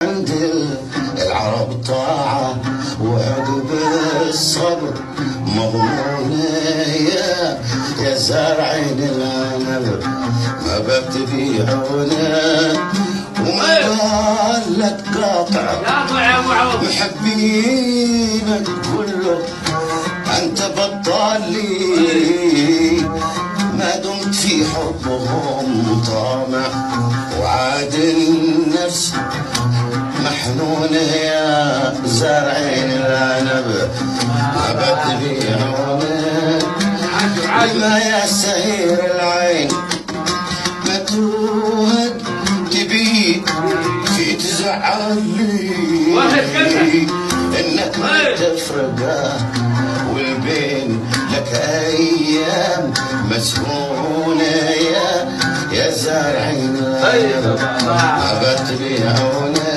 عند العرب طاعة وعقب الصبر مضمونة يا زارعين العنب ما بتبيعونه وما بالك قاطع محبينك كله انت بطالي ما دمت في حبهم طامع وعاد النفس محنونة يا زارعين العنب ما بتبيعونه لما يا سهير العين ما توهد تبيك في تزعلي انك ما تفرقه والبين لك ايام مسكونه يا زارعين العنب ما بتبيعونه